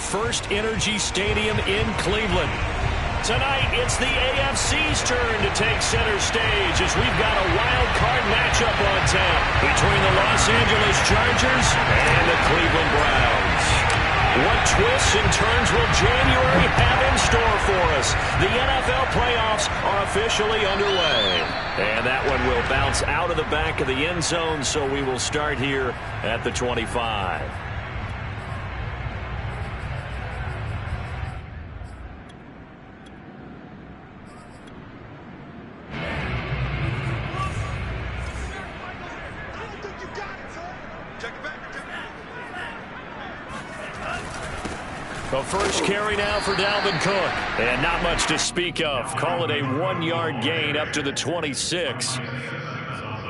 First Energy Stadium in Cleveland. Tonight, it's the AFC's turn to take center stage as we've got a wild card matchup on tap between the Los Angeles Chargers and the Cleveland Browns. What twists and turns will January have in store for us? The NFL playoffs are officially underway. And that one will bounce out of the back of the end zone, so we will start here at the 25. The first carry now for Dalvin Cook. And not much to speak of. Call it a 1-yard gain up to the 26.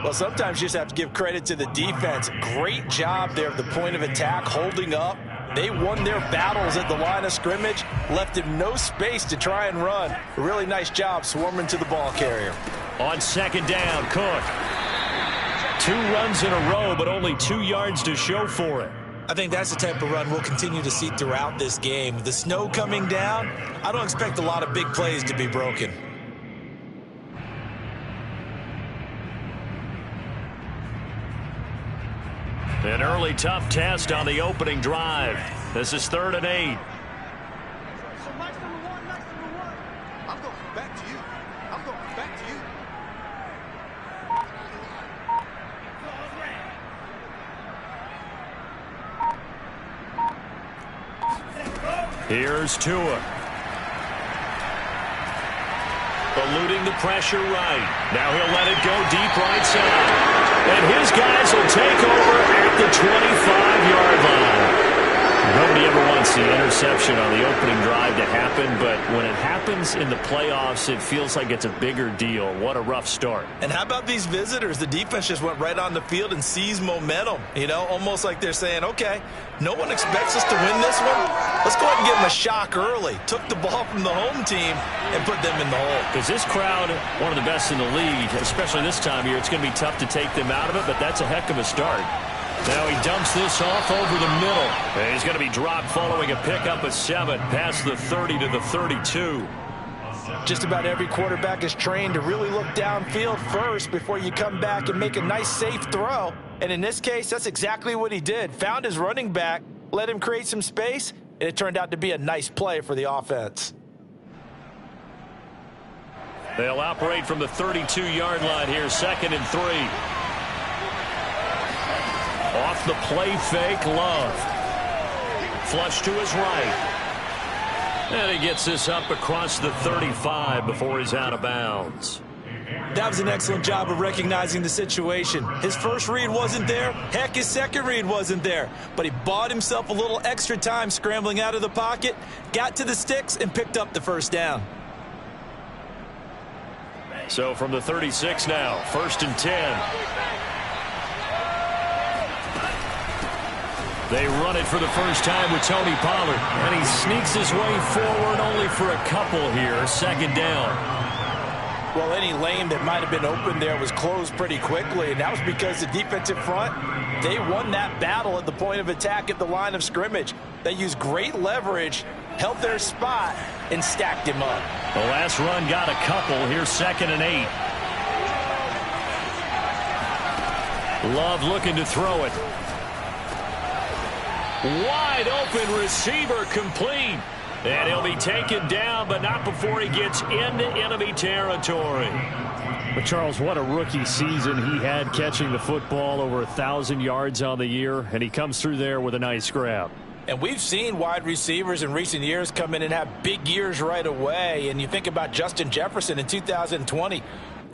Well, sometimes you just have to give credit to the defense. Great job there at the point of attack, holding up. They won their battles at the line of scrimmage, left him no space to try and run. A really nice job swarming to the ball carrier. On second down, Cook. 2 runs in a row, but only 2 yards to show for it. I think that's the type of run we'll continue to see throughout this game. With the snow coming down, I don't expect a lot of big plays to be broken. An early tough test on the opening drive. This is 3rd and 8. I'm going back to you. I'm going back to you. Here's Tua. Eluding the pressure right. Now he'll let it go deep right side. And his guys will take over at the 25-yard line. Nobody ever wants the interception on the opening drive to happen, but when it happens in the playoffs, it feels like it's a bigger deal. What a rough start. And how about these visitors? The defense just went right on the field and seized momentum. You know, almost like they're saying, okay, no one expects us to win this one. Let's go ahead and give them a shock early. Took the ball from the home team and put them in the hole. Because this crowd, one of the best in the league, especially this time of year, it's going to be tough to take them out of it, but that's a heck of a start. Now he dumps this off over the middle. And he's going to be dropped following a pickup of 7 past the 30 to the 32. Just about every quarterback is trained to really look downfield first before you come back and make a nice, safe throw. And in this case, that's exactly what he did. Found his running back, let him create some space, and it turned out to be a nice play for the offense. They'll operate from the 32-yard line here, 2nd and 3. Off the play fake, Love. Flush to his right. And he gets this up across the 35 before he's out of bounds. That was an excellent job of recognizing the situation. His first read wasn't there. Heck, his second read wasn't there. But he bought himself a little extra time scrambling out of the pocket, got to the sticks, and picked up the first down. So from the 36 now, 1st and 10. They run it for the first time with Tony Pollard. And he sneaks his way forward only for a couple here. 2nd down. Well, any lane that might have been open there was closed pretty quickly, and that was because the defensive front, they won that battle at the point of attack at the line of scrimmage. They used great leverage, held their spot, and stacked him up. The last run got a couple. Here's 2nd and 8. Love looking to throw it. Wide open receiver complete. And he'll be taken down, but not before he gets into enemy territory. But Charles, what a rookie season he had catching the football, over 1,000 yards on the year, and he comes through there with a nice grab. And we've seen wide receivers in recent years come in and have big years right away. And you think about Justin Jefferson in 2020,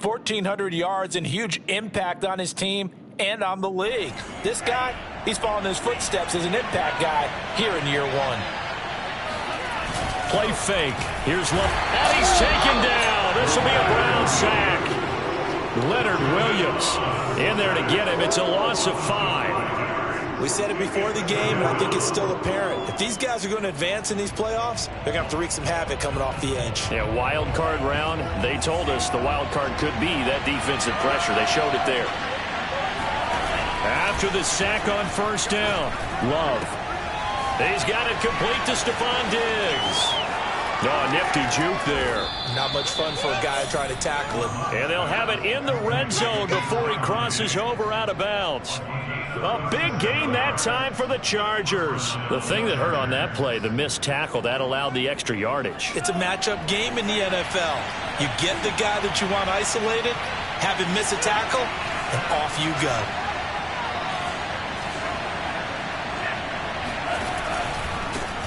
1,400 yards and huge impact on his team and on the league. This guy, he's following his footsteps as an impact guy here in year 1. Play fake. Here's Love. And he's taken down. This will be a Brown sack. Leonard Williams in there to get him. It's a loss of 5. We said it before the game, and I think it's still apparent. If these guys are going to advance in these playoffs, they're going to have to wreak some havoc coming off the edge. Yeah, wild card round. They told us the wild card could be that defensive pressure. They showed it there. After the sack on 1st down, Love. He's got it complete to Stephon Diggs. Oh, nifty juke there. Not much fun for a guy trying to tackle him. And they'll have it in the red zone before he crosses over out of bounds. A big gain that time for the Chargers. The thing that hurt on that play, the missed tackle, that allowed the extra yardage. It's a matchup game in the NFL. You get the guy that you want isolated, have him miss a tackle, and off you go.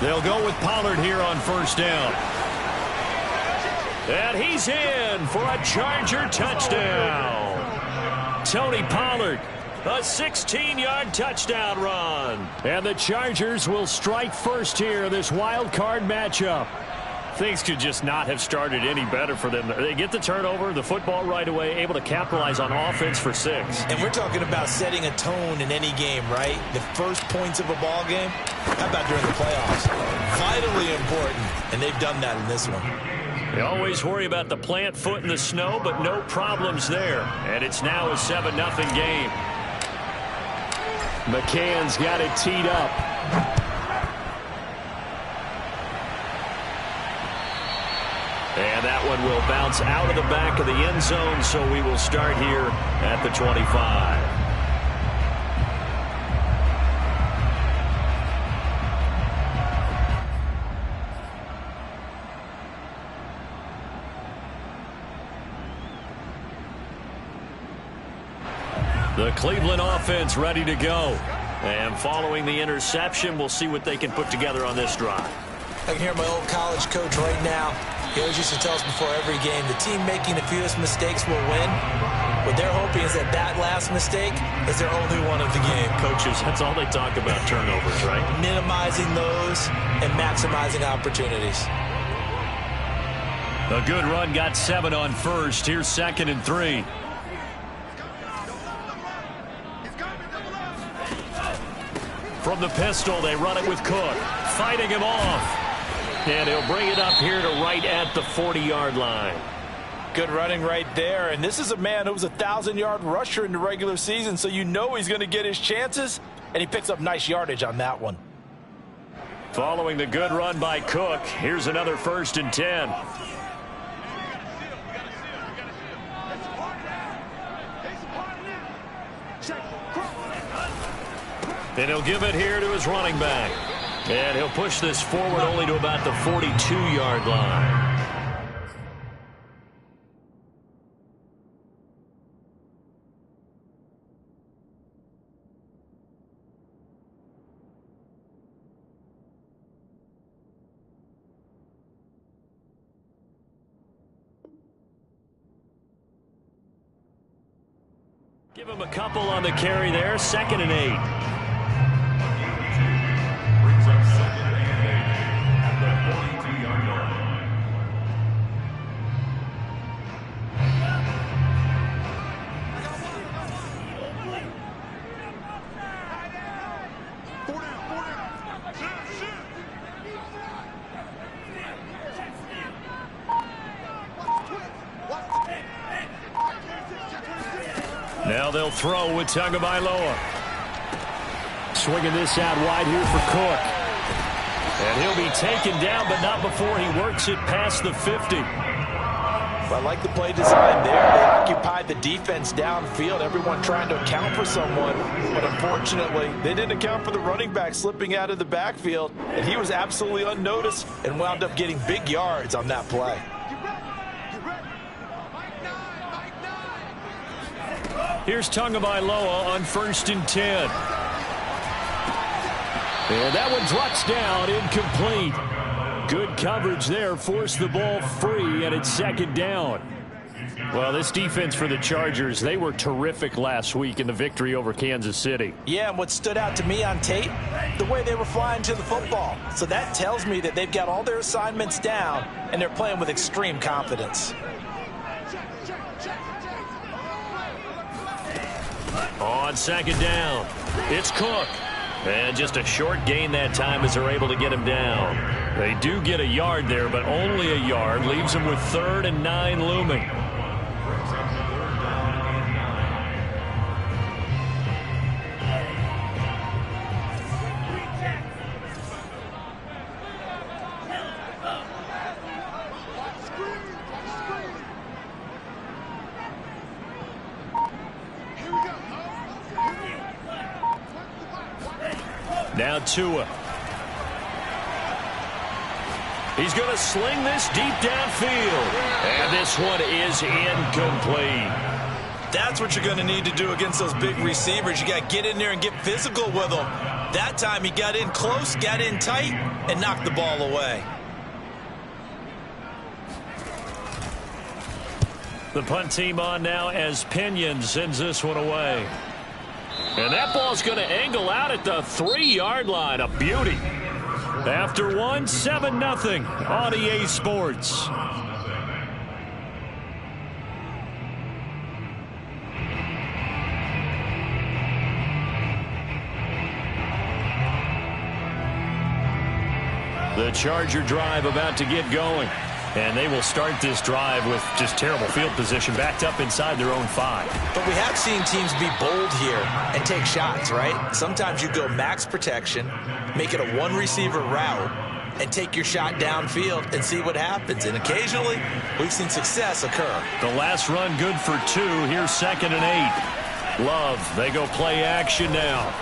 They'll go with Pollard here on first down. And he's in for a Charger touchdown. Tony Pollard, a 16-yard touchdown run. And the Chargers will strike first here in this wild card matchup. Things could just not have started any better for them. They get the turnover, the football right away, able to capitalize on offense for 6. And we're talking about setting a tone in any game, right? The first points of a ball game. How about during the playoffs? Vitally important, and they've done that in this one. They always worry about the plant foot in the snow, but no problems there. And it's now a 7-0 game. McCann's got it teed up. And that one will bounce out of the back of the end zone, so we will start here at the 25. The Cleveland offense ready to go. And following the interception, we'll see what they can put together on this drive. I can hear my old college coach right now. He always used to tell us before every game, the team making the fewest mistakes will win. What they're hoping is that that last mistake is their only one of the game. Coaches, that's all they talk about, turnovers, right? Minimizing those and maximizing opportunities. A good run, got 7 on first. Here's 2nd and 3. From the pistol, they run it with Cook, fighting him off. And he'll bring it up here to right at the 40-yard line. Good running right there. And this is a man who was a 1,000-yard rusher in the regular season, so you know he's going to get his chances. And he picks up nice yardage on that one. Following the good run by Cook, here's another 1st and 10. And he'll give it here to his running back. And he'll push this forward only to about the 42-yard line. Give him a couple on the carry there. 2nd and 8. Now they'll throw with Tagovailoa. Swinging this out wide here for Cook. And he'll be taken down, but not before he works it past the 50. I like the play design there. They occupied the defense downfield, everyone trying to account for someone. But unfortunately, they didn't account for the running back slipping out of the backfield. And he was absolutely unnoticed and wound up getting big yards on that play. Here's Tagovailoa on 1st and 10. And that one drops down, incomplete. Good coverage there, forced the ball free, and it's 2nd down. Well, this defense for the Chargers, they were terrific last week in the victory over Kansas City. Yeah, and what stood out to me on tape, the way they were flying to the football. So that tells me that they've got all their assignments down, and they're playing with extreme confidence. On 2nd down, it's Cook. And just a short gain that time as they're able to get him down. They do get a yard there, but only a yard. Leaves them with 3rd and 9 looming. Now Tua. He's going to sling this deep downfield. And this one is incomplete. That's what you're going to need to do against those big receivers. You got to get in there and get physical with them. That time he got in close, got in tight, and knocked the ball away. The punt team on now as Pinion sends this one away. And that ball's going to angle out at the 3-yard line. A beauty. After one, 7-0 on EA Sports. The Charger drive about to get going. And they will start this drive with just terrible field position, backed up inside their own 5. But we have seen teams be bold here and take shots, right? Sometimes you go max protection, make it a one-receiver route, and take your shot downfield and see what happens. And occasionally, we've seen success occur. The last run good for 2. Here's 2nd and 8. Love, they go play action now.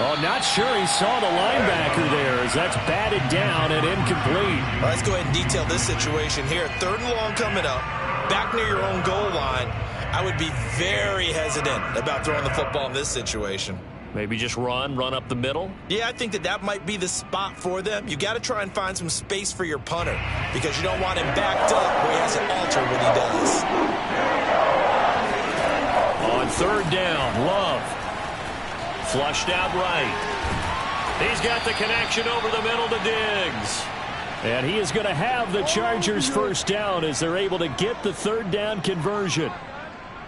Oh, not sure he saw the linebacker there as that's batted down and incomplete. All right, let's go ahead and detail this situation here. 3rd and long coming up, back near your own goal line. I would be very hesitant about throwing the football in this situation. Maybe just run up the middle? Yeah, I think that might be the spot for them. You got to try and find some space for your punter because you don't want him backed up where he has to alter what he does. On 3rd down, Love. Flushed out right. He's got the connection over the middle to Diggs. And he is going to have the Chargers 1st down as they're able to get the 3rd down conversion.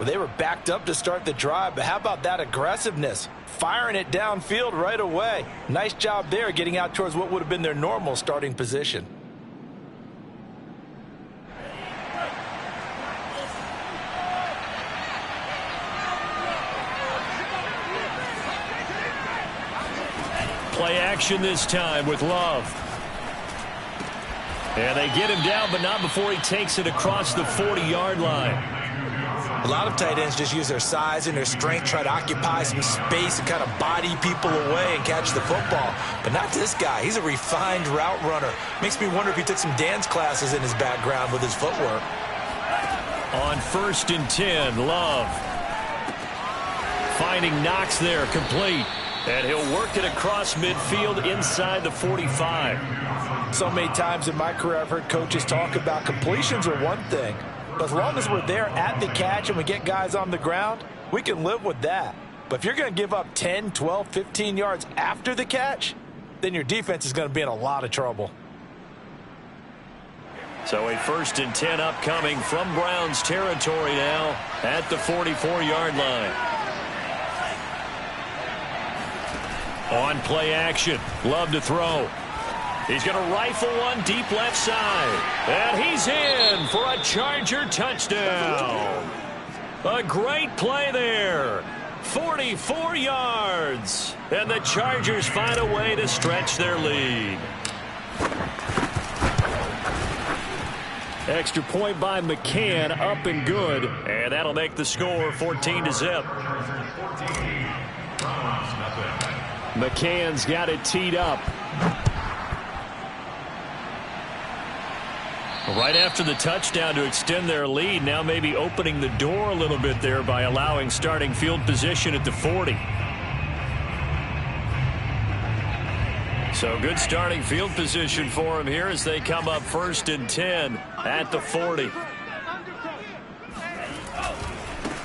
Well, they were backed up to start the drive, but how about that aggressiveness? Firing it downfield right away. Nice job there getting out towards what would have been their normal starting position. Play action this time with Love. And they get him down, but not before he takes it across the 40-yard line. A lot of tight ends just use their size and their strength, try to occupy some space and kind of body people away and catch the football. But not this guy. He's a refined route runner. Makes me wonder if he took some dance classes in his background with his footwork. On 1st and 10, Love. Finding Knox there, complete. And he'll work it across midfield inside the 45. So many times in my career I've heard coaches talk about completions are one thing. But as long as we're there at the catch and we get guys on the ground, we can live with that. But if you're going to give up 10, 12, 15 yards after the catch, then your defense is going to be in a lot of trouble. So a 1st and 10 upcoming from Browns territory now at the 44-yard line. On play action, Love to throw. He's going to rifle one deep left side. And he's in for a Charger touchdown. A great play there. 44 yards. And the Chargers find a way to stretch their lead. Extra point by McCann, up and good. And that'll make the score 14-0. McCann's got it teed up. Right after the touchdown to extend their lead, now maybe opening the door a little bit there by allowing starting field position at the 40. So good starting field position for him here as they come up 1st and 10 at the 40.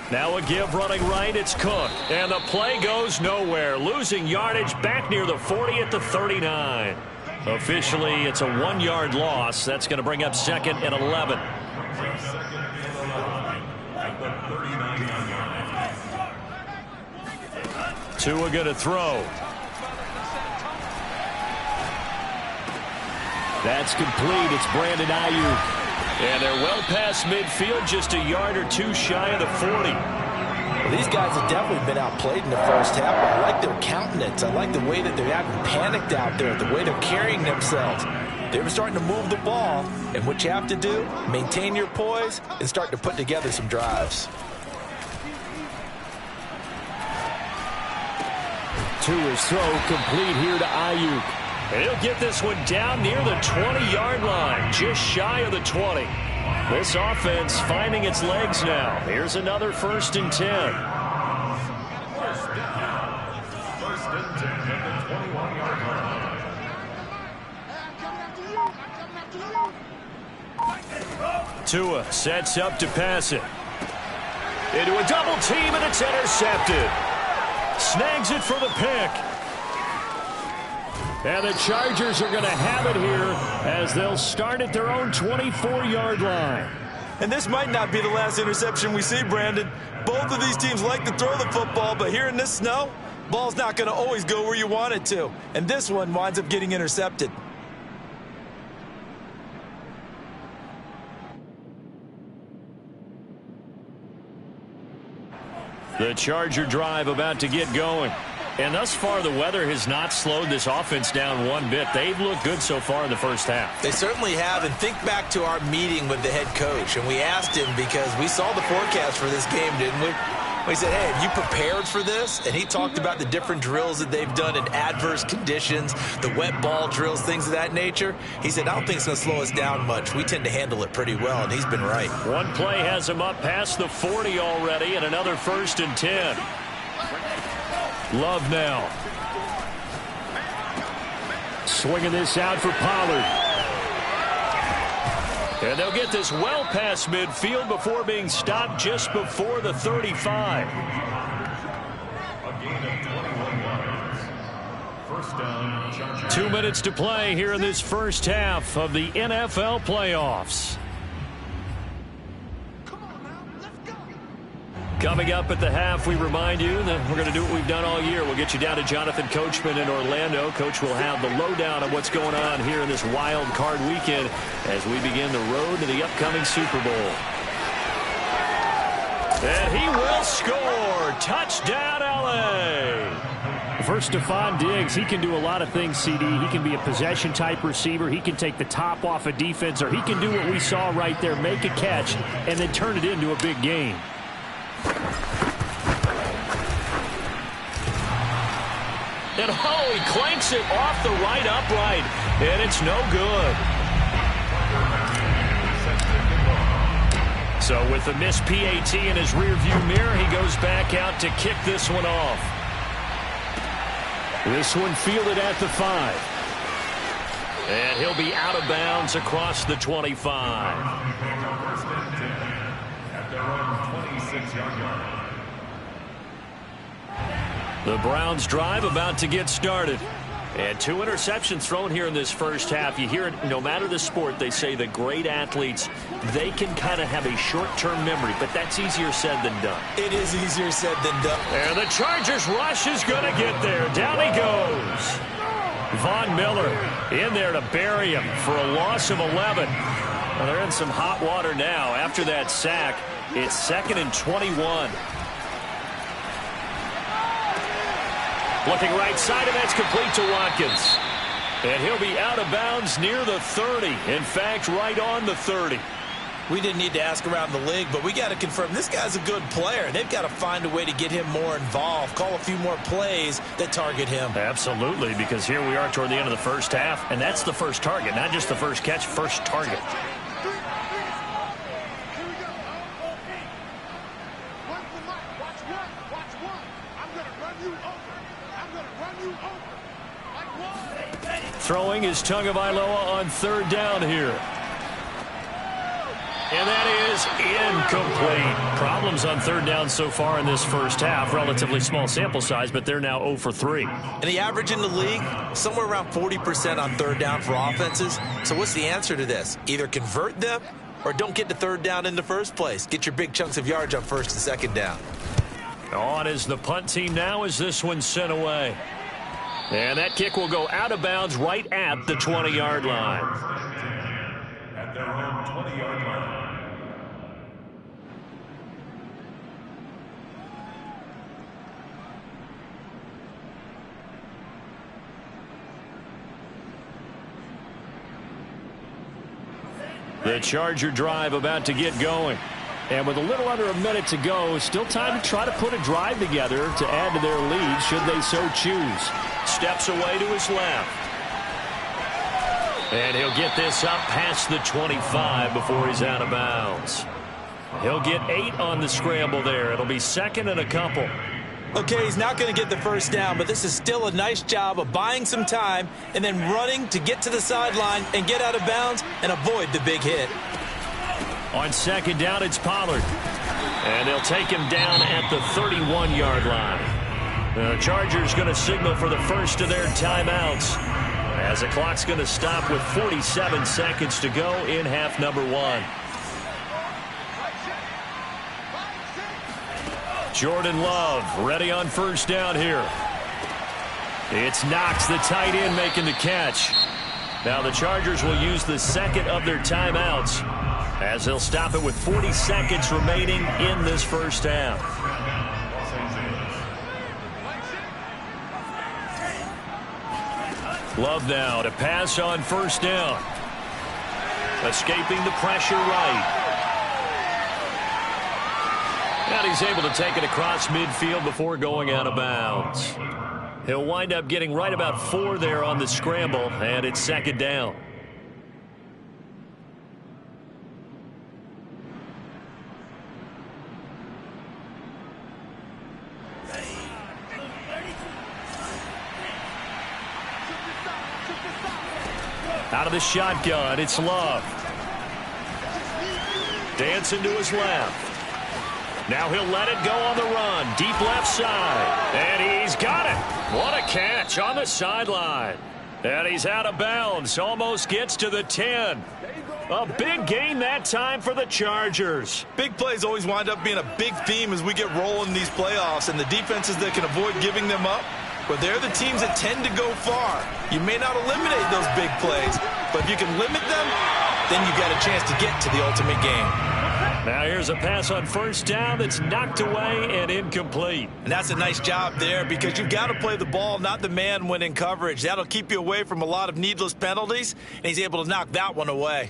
Now a give running right, it's Cook. And the play goes nowhere. Losing yardage back near the 40 at the 39. Officially, it's a 1-yard loss. That's going to bring up 2nd and 11. Tua going to throw. That's complete. It's Brandon Ayuk. And they're well past midfield, just a yard or 2 shy of the 40. Well, these guys have definitely been outplayed in the first half. I like their countenance. I like the way that they're acting panicked out there, the way they're carrying themselves. They're starting to move the ball, and what you have to do, maintain your poise and start to put together some drives. Tua's throw complete here to Ayuk. And he'll get this one down near the 20-yard line, just shy of the 20. This offense finding its legs now. Here's another 1st and 10. First and 10 at the 21-yard line. Tua sets up to pass it. Into a double team, and it's intercepted. Snags it for the pick. And the Chargers are going to have it here as they'll start at their own 24-yard line. And this might not be the last interception we see, Brandon. Both of these teams like to throw the football, but here in this snow, ball's not going to always go where you want it to. And this one winds up getting intercepted. The Charger drive about to get going. And thus far, the weather has not slowed this offense down one bit. They've looked good so far in the first half. They certainly have. And think back to our meeting with the head coach. And we asked him because we saw the forecast for this game, didn't we? We said, hey, have you prepared for this? And he talked about the different drills that they've done in adverse conditions, the wet ball drills, things of that nature. He said, I don't think it's going to slow us down much. We tend to handle it pretty well, and he's been right. One play has him up past the 40 already, and another 1st and 10. Love now. Swinging this out for Pollard. And they'll get this well past midfield before being stopped just before the 35. A gain of 21 yards. First down, Chargers. 2 minutes to play here in this first half of the NFL playoffs. Coming up at the half, we remind you that we're going to do what we've done all year. We'll get you down to Jonathan Coachman in Orlando. Coach will have the lowdown on what's going on here in this wild card weekend as we begin the road to the upcoming Super Bowl. And he will score. Touchdown, L.A. First, Stephon Diggs, he can do a lot of things, CD. He can be a possession-type receiver. He can take the top off a defense, or he can do what we saw right there, make a catch, and then turn it into a big game. And he clanks it off the right upright, and it's no good. So with the missed PAT in his rearview mirror, he goes back out to kick this one off. This one fielded at the 5. And he'll be out of bounds across the 25. At their own 26-yard line. The Browns drive about to get started. And 2 interceptions thrown here in this first half. You hear it, no matter the sport, they say the great athletes, they can kind of have a short-term memory, but that's easier said than done. It is easier said than done. And the Chargers rush is going to get there. Down he goes. Von Miller in there to bury him for a loss of 11. Well, they're in some hot water now. After that sack, it's 2nd and 21. Looking right side, and that's complete to Watkins. And he'll be out of bounds near the 30. In fact, right on the 30. We didn't need to ask around the league, but we got to confirm this guy's a good player. They've got to find a way to get him more involved, call a few more plays that target him. Absolutely, because here we are toward the end of the first half, and that's the first target, not just the first catch, first target. Throwing is Tagovailoa on 3rd down here. And that is incomplete. Problems on 3rd down so far in this first half. Relatively small sample size, but they're now 0 for 3. And the average in the league, somewhere around 40% on 3rd down for offenses. So what's the answer to this? Either convert them or don't get to 3rd down in the first place. Get your big chunks of yards on 1st and 2nd down. On is the punt team now as this one's sent away. And that kick will go out of bounds right at the 20-yard line. At their own 20-yard line. The Charger drive about to get going. And with a little under a minute to go, still time to try to put a drive together to add to their lead should they so choose. Steps away to his left. And he'll get this up past the 25 before he's out of bounds. He'll get 8 on the scramble there. It'll be second and a couple. Okay, he's not going to get the first down, but this is still a nice job of buying some time and then running to get to the sideline and get out of bounds and avoid the big hit. On second down, it's Pollard. And they'll take him down at the 31-yard line. The Chargers going to signal for the first of their timeouts, as the clock's going to stop with 47 seconds to go in half number 1. Jordan Love ready on first down here. It's Knox, the tight end, making the catch. Now the Chargers will use the second of their timeouts, as they'll stop it with 40 seconds remaining in this first half. Love now to pass on first down. Escaping the pressure right. And he's able to take it across midfield before going out of bounds. He'll wind up getting right about 4 there on the scramble, and it's second down. Out of the shotgun, it's Love. Dancing to his left. Now he'll let it go on the run. Deep left side. And he's got it. What a catch on the sideline. And he's out of bounds. Almost gets to the 10. A big gain that time for the Chargers. Big plays always wind up being a big theme as we get rolling in these playoffs. And the defenses that can avoid giving them up, but they're the teams that tend to go far. You may not eliminate those big plays, but if you can limit them, then you've got a chance to get to the ultimate game. Now here's a pass on first down that's knocked away and incomplete. And that's a nice job there, because you've got to play the ball, not the man when in coverage. That'll keep you away from a lot of needless penalties, and he's able to knock that one away.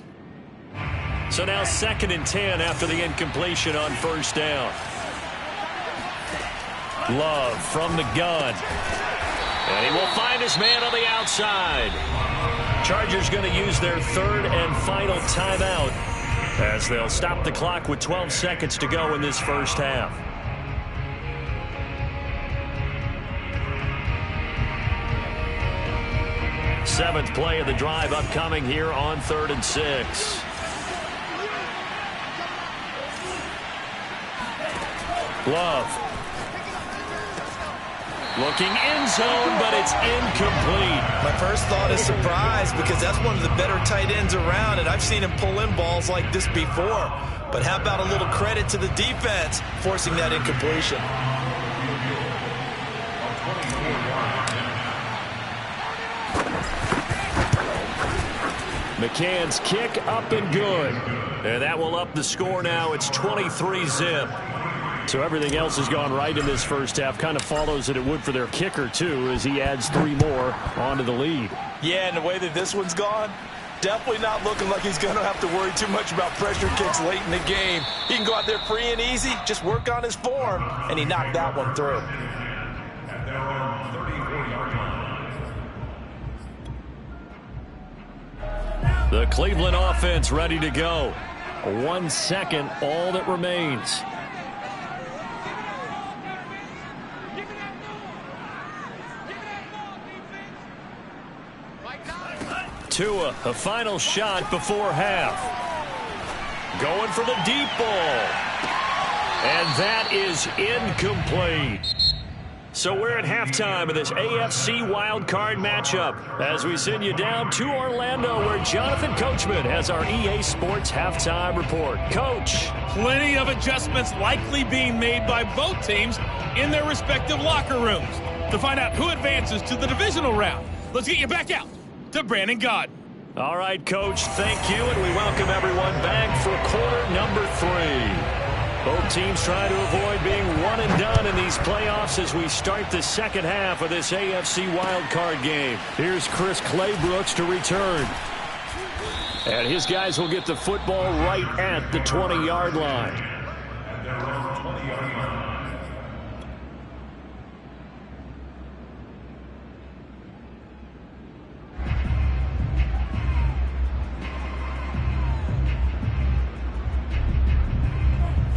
So now second and 10 after the incompletion on first down. Love from the gun. And he will find his man on the outside. Chargers going to use their third and final timeout, as they'll stop the clock with 12 seconds to go in this first half. Seventh play of the drive upcoming here on 3rd and 6. Love. Looking end zone, but it's incomplete. My first thought is surprise, because that's one of the better tight ends around, and I've seen him pull in balls like this before. But how about a little credit to the defense forcing that incompletion? McCann's kick up and good. And that will up the score now. It's 23-zip. So everything else has gone right in this first half. Kind of follows that it would for their kicker, too, as he adds 3 more onto the lead. Yeah, and the way that this one's gone, definitely not looking like he's going to have to worry too much about pressure kicks late in the game. He can go out there free and easy, just work on his form, and he knocked that one through. The Cleveland offense ready to go. 1 second, all that remains. Tua, a final shot before half. Going for the deep ball. And that is incomplete. So we're at halftime of this AFC wildcard matchup, as we send you down to Orlando, where Jonathan Coachman has our EA Sports halftime report. Coach. Plenty of adjustments likely being made by both teams in their respective locker rooms. To find out who advances to the divisional round, let's get you back out to Brandon Gaudin. All right, Coach, thank you, and we welcome everyone back for quarter number 3. Both teams try to avoid being one and done in these playoffs as we start the second half of this AFC wildcard game. Here's Chris Claybrooks to return. And his guys will get the football right at the 20-yard line. their own 20-yard line.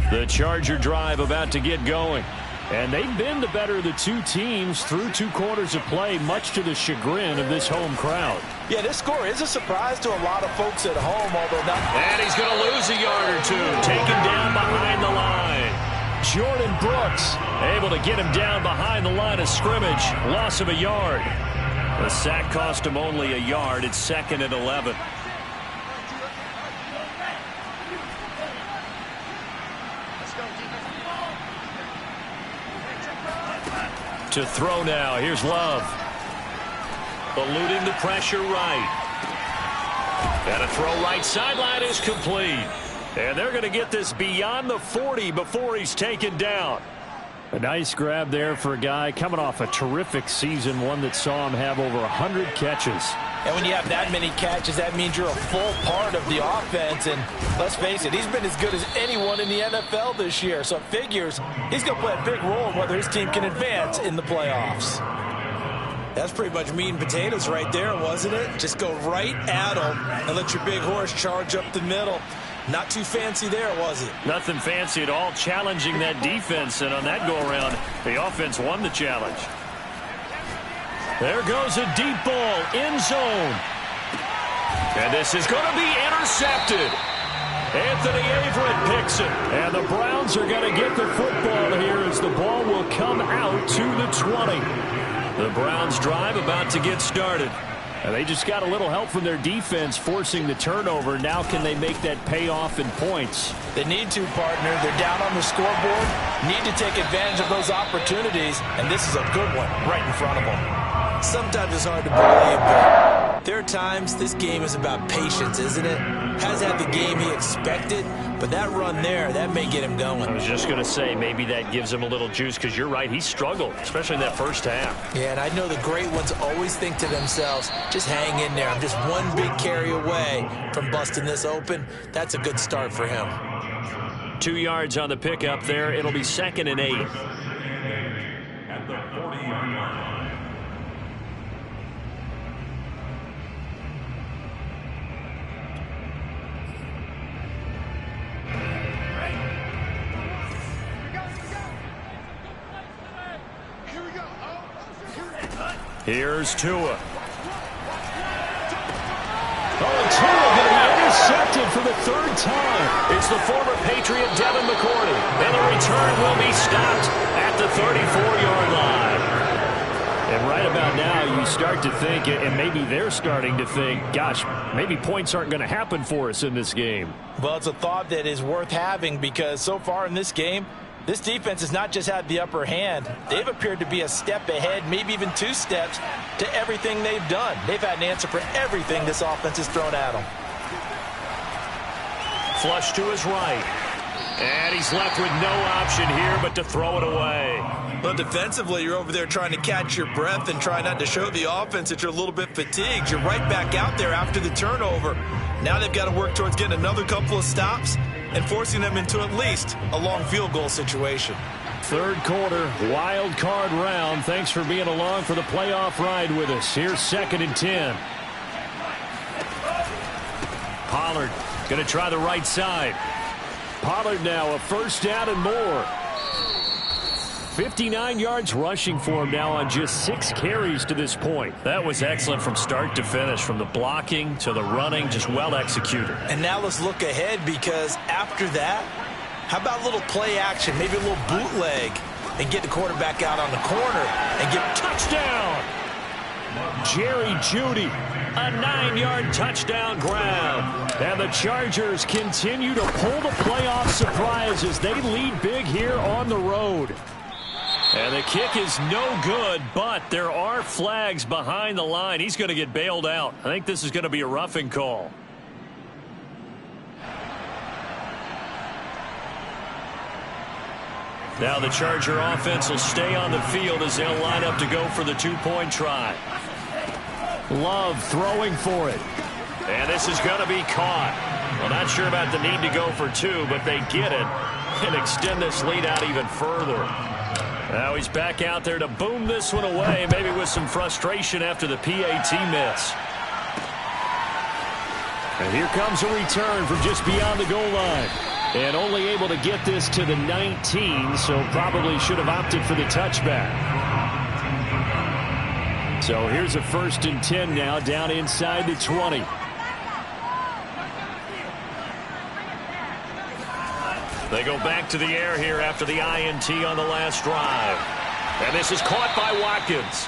The Charger drive about to get going. And they've been the better of the two teams through 2 quarters of play, much to the chagrin of this home crowd. Yeah, this score is a surprise to a lot of folks at home, although not. And he's going to lose a yard or 2, taken down behind the line. Jordan Brooks able to get him down behind the line of scrimmage. Loss of a yard. The sack cost him only a yard. It's 2nd and 11. To throw now. Here's Love. Eluding the pressure right. And a throw right sideline is complete. And they're going to get this beyond the 40 before he's taken down. A nice grab there for a guy coming off a terrific season, one that saw him have over 100 catches. And when you have that many catches, that means you're a full part of the offense. And let's face it, he's been as good as anyone in the NFL this year. So it figures he's going to play a big role in whether his team can advance in the playoffs. That's pretty much meat and potatoes right there, wasn't it? Just go right at him and let your big horse charge up the middle. Not too fancy there, was it? Nothing fancy at all, challenging that defense. And on that go-around, the offense won the challenge. There goes a deep ball, end zone. And this is going to be intercepted. Anthony Averett picks it. And the Browns are going to get the football here as the ball will come out to the 20. The Browns drive about to get started. And they just got a little help from their defense forcing the turnover. Now can they make that pay off in points? They need to, partner. They're down on the scoreboard. Need to take advantage of those opportunities. And this is a good one right in front of them. Sometimes it's hard to believe, but there are times this game is about patience, isn't it? Hasn't had the game he expected, but that run there, that may get him going. I was just going to say, maybe that gives him a little juice, because you're right, he struggled, especially in that first half. Yeah, and I know the great ones always think to themselves, just hang in there. I'm just one big carry away from busting this open. That's a good start for him. 2 yards on the pickup there. It'll be 2nd and 8. At the 40-yard line. Here's Tua. Oh, Tua going to be intercepted for the 3rd time. It's the former Patriot Devin McCourty. And the return will be stopped at the 34-yard line. And right about now, you start to think, and maybe they're starting to think, gosh, maybe points aren't going to happen for us in this game. Well, it's a thought that is worth having because so far in this game, this defense has not just had the upper hand. They've appeared to be a step ahead, maybe even 2 steps, to everything they've done. They've had an answer for everything this offense has thrown at them. Flush to his right. And he's left with no option here but to throw it away. Well, defensively, you're over there trying to catch your breath and try not to show the offense that you're a little bit fatigued. You're right back out there after the turnover. Now they've got to work towards getting another couple of stops and forcing them into at least a long field goal situation. 3rd quarter, wild card round. Thanks for being along for the playoff ride with us. Here's 2nd and 10. Pollard going to try the right side. Pollard now a 1st down and more. 59 yards rushing for him now on just 6 carries to this point. That was excellent from start to finish, from the blocking to the running, just well executed. And now let's look ahead, because after that, how about a little play action, maybe a little bootleg, and get the quarterback out on the corner and get touchdown. Jerry Jeudy, a 9-yard touchdown grab. And the Chargers continue to pull the playoff surprise as they lead big here on the road. And the kick is no good, but there are flags behind the line. He's going to get bailed out. I think this is going to be a roughing call. Now the Charger offense will stay on the field as they'll line up to go for the 2-point try. Love throwing for it. And this is going to be caught. Well, not sure about the need to go for 2, but they get it. and extend this lead out even further. Now he's back out there to boom this one away, maybe with some frustration after the PAT miss. And here comes a return from just beyond the goal line. And only able to get this to the 19, so probably should have opted for the touchback. So here's a 1st and 10 now, down inside the 20. They go back to the air here after the INT on the last drive. And this is caught by Watkins.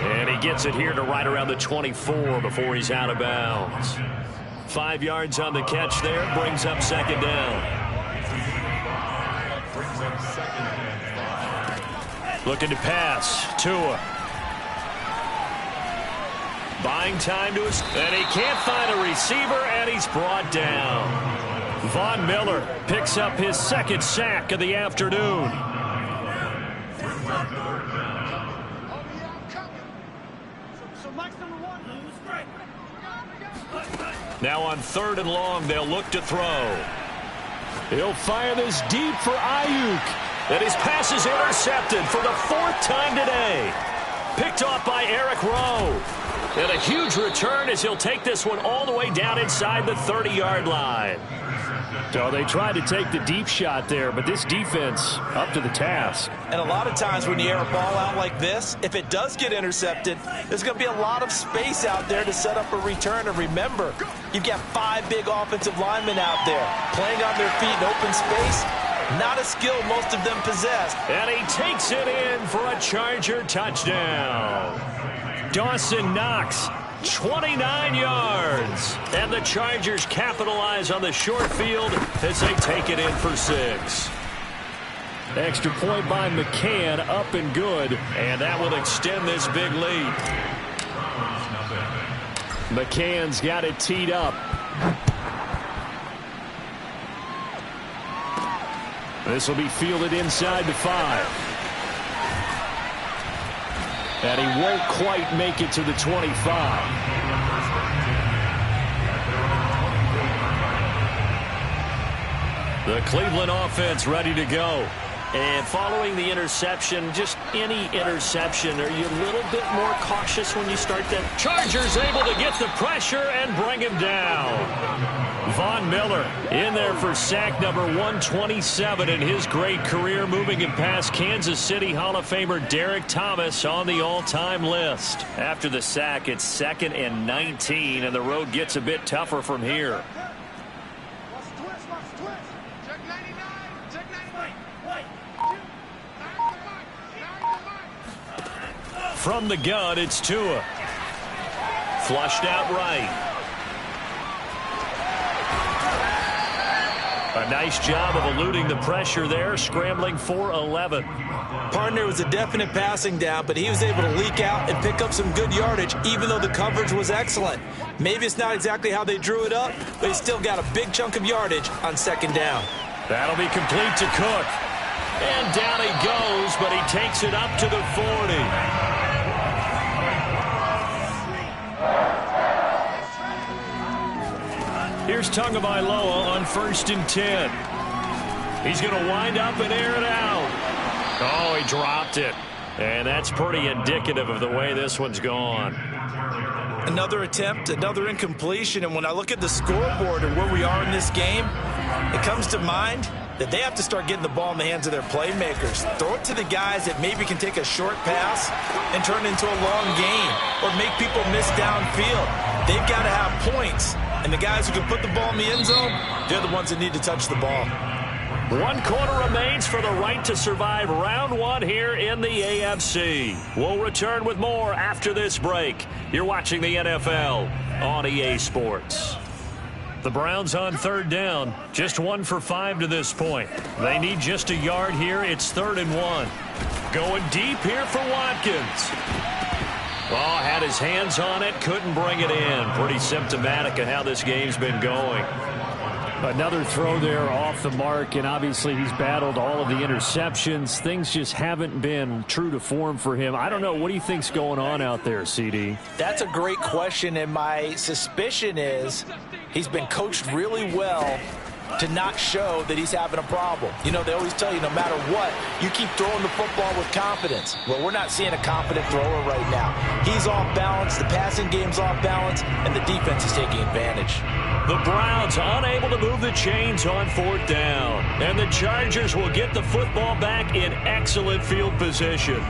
And he gets it here to right around the 24 before he's out of bounds. 5 yards on the catch there, brings up 2nd down. Looking to pass. Tua. Buying time to his... And he can't find a receiver, and he's brought down. Von Miller picks up his 2nd sack of the afternoon. Now on 3rd and long, they'll look to throw. He'll fire this deep for Ayuk. And his pass is intercepted for the 4th time today. Picked off by Eric Rowe. And a huge return as he'll take this one all the way down inside the 30-yard line. So they tried to take the deep shot there, but this defense up to the task. And a lot of times when you air a ball out like this, if it does get intercepted, there's going to be a lot of space out there to set up a return. And remember, you've got 5 big offensive linemen out there playing on their feet in open space. Not a skill most of them possess. And he takes it in for a Charger touchdown. Dawson Knox, 29 yards. And the Chargers capitalize on the short field as they take it in for 6. Extra point by McCann, up and good. And that will extend this big lead. McCann's got it teed up. This will be fielded inside the 5. And he won't quite make it to the 25. The Cleveland offense ready to go. And following the interception, just any interception, are you a little bit more cautious when you start that? Chargers able to get the pressure and bring him down. Von Miller in there for sack number 127 in his great career, moving him past Kansas City Hall of Famer Derek Thomas on the all-time list. After the sack, it's 2nd and 19, and the road gets a bit tougher from here. From the gun, it's Tua. Flushed out right. A nice job of eluding the pressure there, scrambling for 11. Partner was a definite passing down, but he was able to leak out and pick up some good yardage, even though the coverage was excellent. Maybe it's not exactly how they drew it up, but he still got a big chunk of yardage on 2nd down. That'll be complete to Cook. And down he goes, but he takes it up to the 40. Here's Tagovailoa on 1st and 10. He's going to wind up and air it out. Oh, he dropped it. And that's pretty indicative of the way this one's gone. Another attempt, another incompletion. And when I look at the scoreboard and where we are in this game, it comes to mind that they have to start getting the ball in the hands of their playmakers. Throw it to the guys that maybe can take a short pass and turn it into a long gain or make people miss downfield. They've got to have points. And the guys who can put the ball in the end zone, they're the ones that need to touch the ball. 1 quarter remains for the right to survive round 1 here in the AFC. We'll return with more after this break. You're watching the NFL on EA Sports. The Browns on 3rd down. Just 1 for 5 to this point. They need just a yard here. It's 3rd and 1. Going deep here for Watkins. Oh, had his hands on it, couldn't bring it in. Pretty symptomatic of how this game's been going. Another throw there off the mark, and obviously he's battled all of the interceptions. Things just haven't been true to form for him. I don't know. What do you think's going on out there, CD? That's a great question, and my suspicion is he's been coached really well to not show that he's having a problem. You know, they always tell you no matter what, you keep throwing the football with confidence. Well, we're not seeing a confident thrower right now. He's off balance, the passing game's off balance, and the defense is taking advantage. The Browns unable to move the chains on 4th down. And the Chargers will get the football back in excellent field position.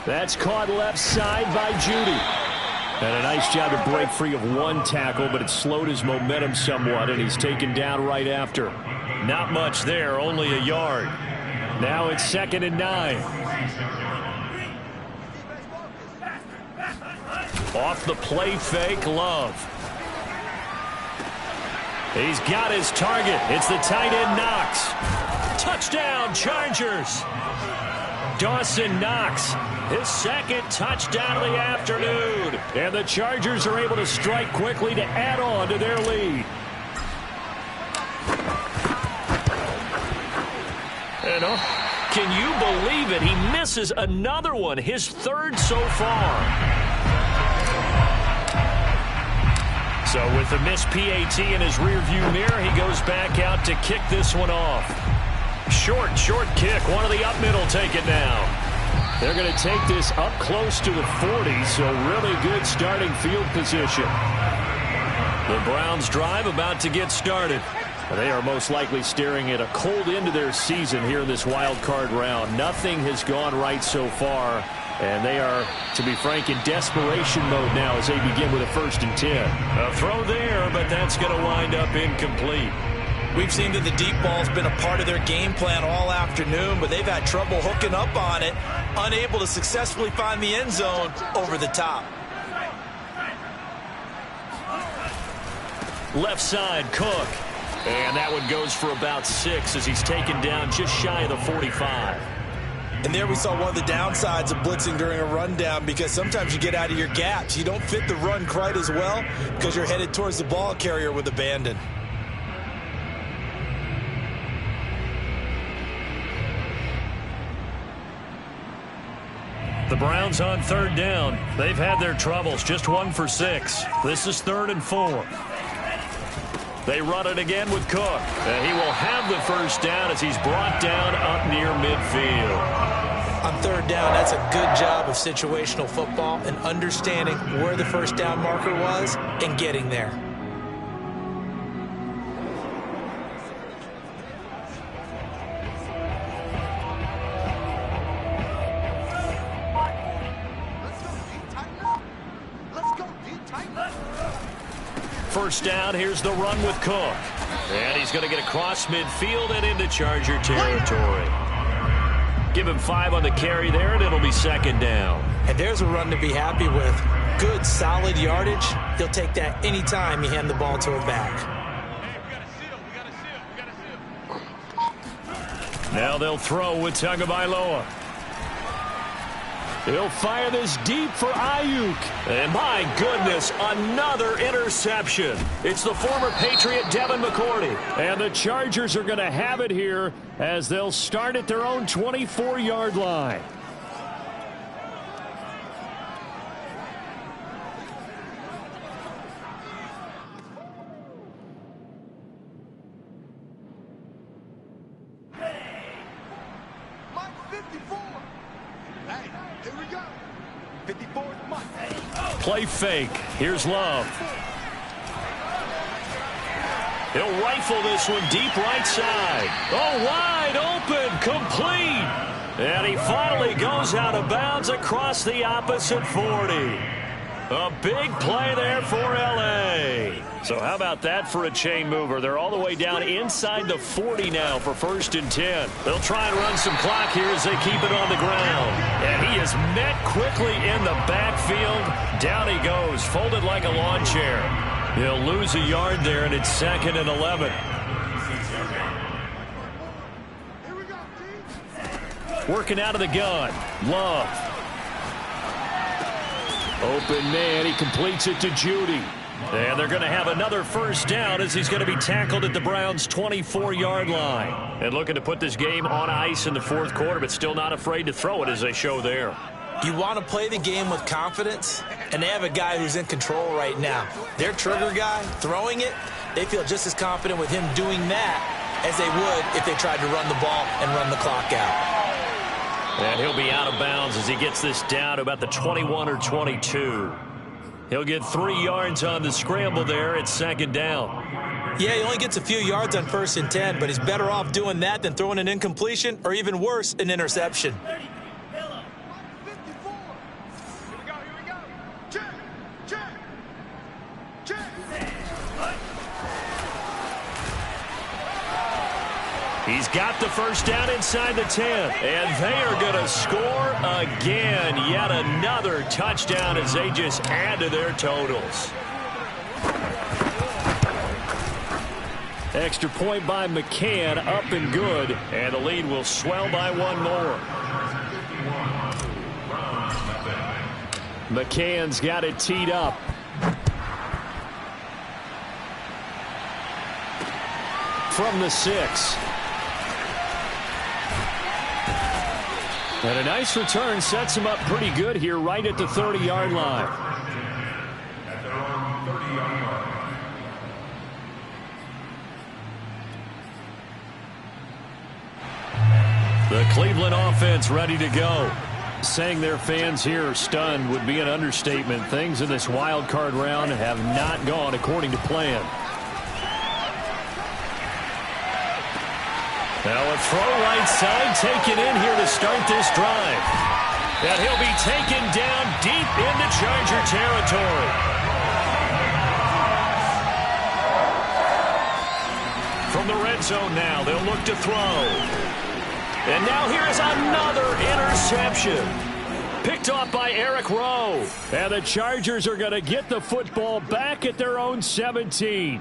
That's caught left side by Judy. And a nice job to break free of one tackle, but it slowed his momentum somewhat, and he's taken down right after. Not much there, only a yard. Now it's 2nd and 9. Off the play fake, Love. He's got his target. It's the tight end, Knox. Touchdown, Chargers. Dawson Knox, his 2nd touchdown of the afternoon. And the Chargers are able to strike quickly to add on to their lead. And can you believe it? He misses another one, his 3rd so far. So with the missed PAT in his rearview mirror, he goes back out to kick this one off. Short kick. One of the up middle take it now. They're going to take this up close to the 40, so really good starting field position. The Browns drive about to get started. They are most likely staring at a cold end to their season here in this wild card round. Nothing has gone right so far, and they are, to be frank, in desperation mode now as they begin with a 1st and 10. A throw there, but that's going to wind up incomplete. We've seen that the deep ball's been a part of their game plan all afternoon, but they've had trouble hooking up on it, unable to successfully find the end zone over the top. Left side, Cook. And that one goes for about 6 as he's taken down just shy of the 45. And there we saw one of the downsides of blitzing during a rundown, because sometimes you get out of your gaps. You don't fit the run quite as well because you're headed towards the ball carrier with abandon. The Browns on 3rd down. They've had their troubles, just 1 for 6. This is 3rd and 4. They run it again with Cook. And he will have the 1st down as he's brought down up near midfield. On 3rd down, that's a good job of situational football and understanding where the 1st down marker was and getting there. First down, here's the run with Cook. And he's going to get across midfield and into Charger territory. Give him 5 on the carry there, and it'll be 2nd down. And there's a run to be happy with. Good, solid yardage. He'll take that anytime you hand the ball to a back. Now they'll throw with Tagovailoa. He'll fire this deep for Ayuk. And my goodness, another interception. It's the former Patriot Devin McCourty. And the Chargers are going to have it here as they'll start at their own 24-yard line. Play fake. Here's Love. He'll rifle this one deep right side. Oh, wide open, complete. And he finally goes out of bounds across the opposite 40. A big play there for L.A. So how about that for a chain mover? They're all the way down inside the 40 now for 1st and 10. They'll try and run some clock here as they keep it on the ground. And he is met quickly in the backfield. Down he goes, folded like a lawn chair. He'll lose a yard there, and it's 2nd and 11. Working out of the gun. Love. Open man. He completes it to Judy. And they're going to have another first down as he's going to be tackled at the Browns' 24-yard line. And looking to put this game on ice in the fourth quarter, but still not afraid to throw it as they show there. You want to play the game with confidence, and they have a guy who's in control right now. Their trigger guy, throwing it, they feel just as confident with him doing that as they would if they tried to run the ball and run the clock out. And he'll be out of bounds as he gets this down to about the 21 or 22. He'll get 3 yards on the scramble there at second down. Yeah, he only gets a few yards on 1st and 10, but he's better off doing that than throwing an incompletion or even worse, an interception. He's got the first down inside the 10. And they are going to score again. Yet another touchdown as they just add to their totals. Extra point by McCann, up and good. And the lead will swell by 1 more. McCann's got it teed up. From the 6. And a nice return sets him up pretty good here right at the 30-yard line. At their own 30-yard line. The Cleveland offense ready to go. Saying their fans here are stunned would be an understatement. Things in this wild card round have not gone according to plan. Now a throw right side taken in here to start this drive. And he'll be taken down deep into Charger territory. From the red zone now, they'll look to throw. And now here is another interception. Picked off by Eric Rowe. And the Chargers are going to get the football back at their own 17.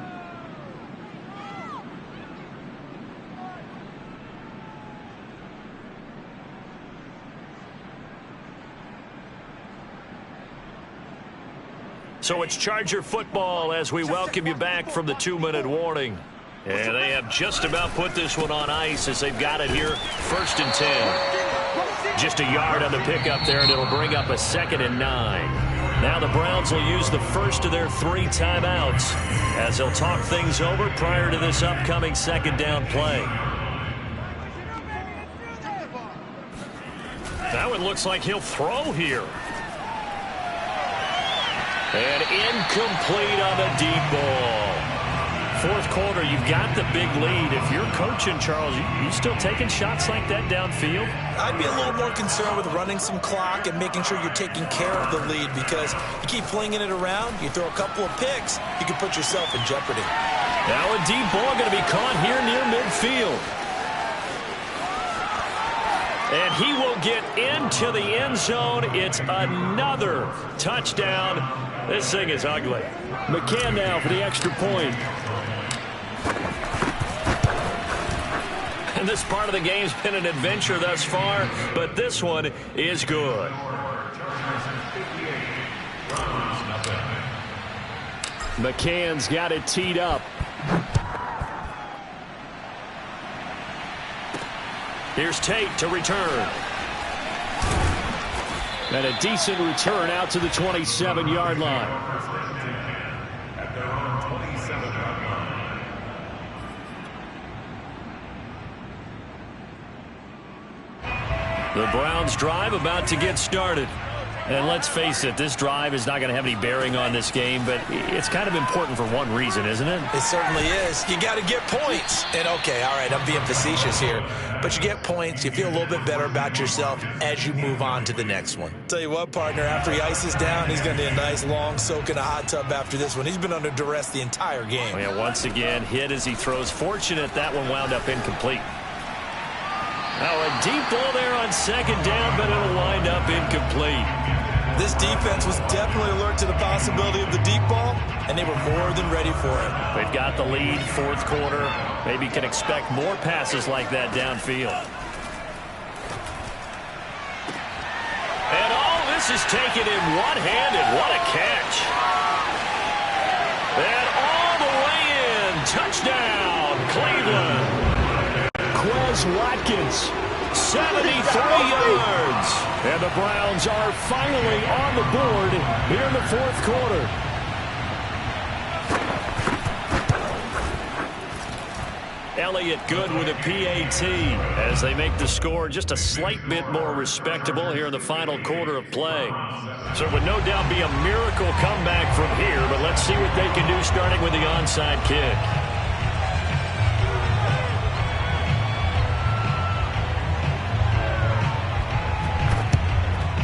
So it's Charger football as we welcome you back from the 2-minute warning. And they have just about put this one on ice as they've got it here, 1st and 10. Just a yard on the pickup there, and it'll bring up a 2nd and 9. Now the Browns will use the first of their 3 timeouts as they'll talk things over prior to this upcoming 2nd down play. That one looks like he'll throw here. And incomplete on the deep ball. Fourth quarter, you've got the big lead. If you're coaching, Charles, you still taking shots like that downfield? I'd be a little more concerned with running some clock and making sure you're taking care of the lead, because you keep flinging it around, you throw a couple of picks, you can put yourself in jeopardy. Now a deep ball going to be caught here near midfield. And he will get into the end zone. It's another touchdown. This thing is ugly. McCann now for the extra point. And this part of the game's been an adventure thus far, but this one is good. McCann's got it teed up. Here's Tate to return. And a decent return out to the 27-yard line. At their own 27-yard line. The Browns drive about to get started. And let's face it, this drive is not going to have any bearing on this game, but it's kind of important for one reason, isn't it? It certainly is. You got to get points. And, okay, all right, I'm being facetious here. But you get points, you feel a little bit better about yourself as you move on to the next one. Tell you what, partner, after he ices down, he's going to need a nice long soak in a hot tub after this one. He's been under duress the entire game. Oh, yeah, once again, hit as he throws. Fortunate that one wound up incomplete. Now a deep ball there on 2nd down, but it'll wind up incomplete. This defense was definitely alert to the possibility of the deep ball, and they were more than ready for it. They've got the lead, fourth quarter. Maybe can expect more passes like that downfield. And all this is taken in one-handed. What a catch. And all the way in. Touchdown, Cleveland. Quez Watkins, 73 yards. And the Browns are finally on the board here in the fourth quarter. Elliott good with a PAT as they make the score just a slight bit more respectable here in the final quarter of play. So it would no doubt be a miracle comeback from here, but let's see what they can do starting with the onside kick.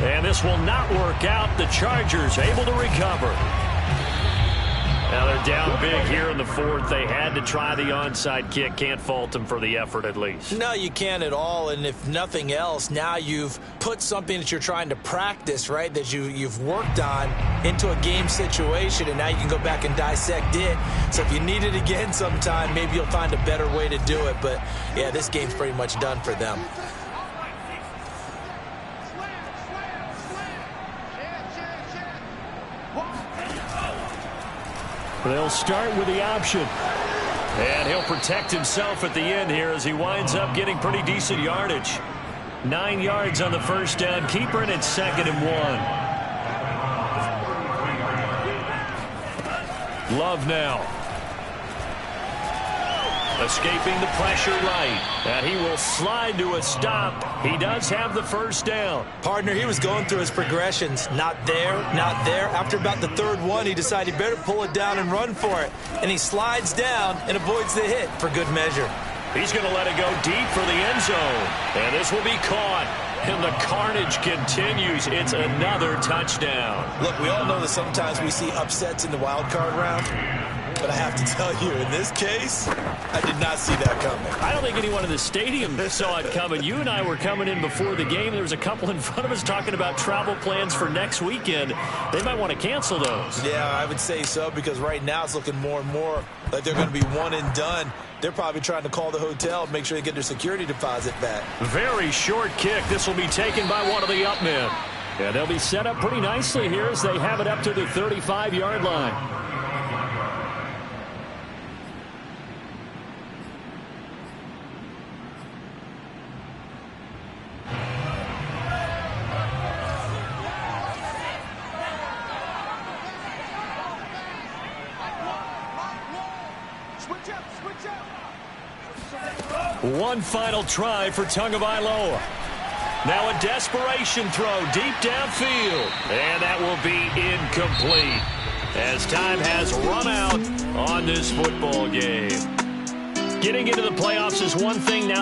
And this will not work out. The Chargers able to recover. Now they're down big here in the fourth. They had to try the onside kick. Can't fault them for the effort at least. No, you can't at all. And if nothing else, now you've put something that you're trying to practice, right, that you've worked on into a game situation, and now you can go back and dissect it. So if you need it again sometime, maybe you'll find a better way to do it. But, yeah, this game's pretty much done for them. They'll start with the option. And he'll protect himself at the end here as he winds up getting pretty decent yardage. 9 yards on the first down. Keeper, and it's 2nd and 1. Love now. Escaping the pressure right. And he will slide to a stop. He does have the first down. Partner, he was going through his progressions. Not there, not there. After about the third one, he decided he better pull it down and run for it. And he slides down and avoids the hit for good measure. He's going to let it go deep for the end zone. And this will be caught. And the carnage continues. It's another touchdown. Look, we all know that sometimes we see upsets in the wild card round. But I have to tell you, in this case, I did not see that coming. I don't think anyone in the stadium saw it coming. You and I were coming in before the game. There was a couple in front of us talking about travel plans for next weekend. They might want to cancel those. Yeah, I would say so, because right now it's looking more and more like they're going to be one and done. They're probably trying to call the hotel and make sure they get their security deposit back. Very short kick. This will be taken by one of the up men. Yeah, they'll be set up pretty nicely here as they have it up to the 35-yard line. One final try for Tagovailoa. Now a desperation throw deep downfield. And that will be incomplete as time has run out on this football game. Getting into the playoffs is one thing now.